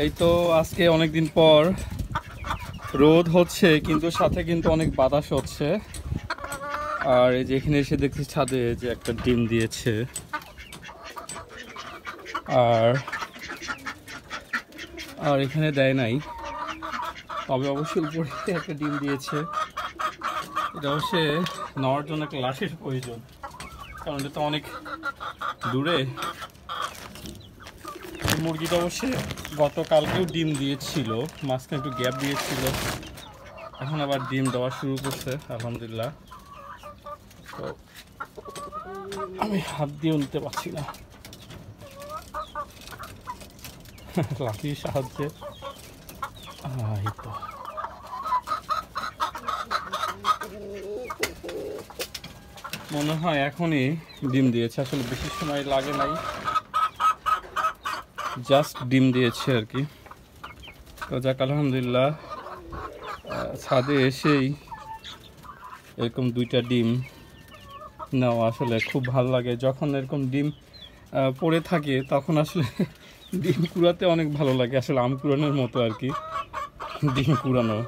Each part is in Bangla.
এই তো আজকে অনেকদিন পর রোদ হচ্ছে, কিন্তু সাথে কিন্তু অনেক বাতাস হচ্ছে। আর এই যে এখানে এসে দেখছি ছাদে যে একটা ডিম দিয়েছে। আর আর এখানে দেয় নাই, তবে অবশ্যই উপরে একটা ডিম দিয়েছে। এটা অবশ্যই নেওয়ার জন্য একটা লাঠির প্রয়োজন, কারণ এটা তো অনেক দূরে। মুরগিটা অবশ্যই গতকালকেও ডিম দিয়েছিল, মাঝখানে একটু গ্যাপ দিয়েছিল, এখন আবার ডিম দেওয়া শুরু করছে আলহামদুলিল্লাহ। তো আমি হাত দিয়েও নিতে পারছি না লাঠির সাহায্যে। এই তো মনে হয় এখনই ডিম দিয়েছে, আসলে বেশি সময় লাগে নাই, জাস্ট ডিম দিয়েছে আর কি। তো যাক আলহামদুলিল্লাহ, ছাদে এসেই এরকম দুইটা ডিম নেওয়া আসলে খুব ভালো লাগে। যখন এরকম ডিম পড়ে থাকে তখন আসলে ডিম কুড়াতে অনেক ভালো লাগে, আসলে আম কুড়ানোর মতো আর কি ডিম কুড়ানো।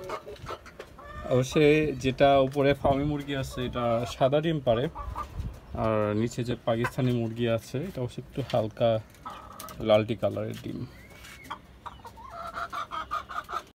অবশ্যই যেটা উপরে ফার্মি মুরগি আছে এটা সাদা ডিম পারে, আর নিচে যে পাকিস্তানি মুরগি আছে এটা অবশ্যই একটু হালকা লালটি কালারের ডিম।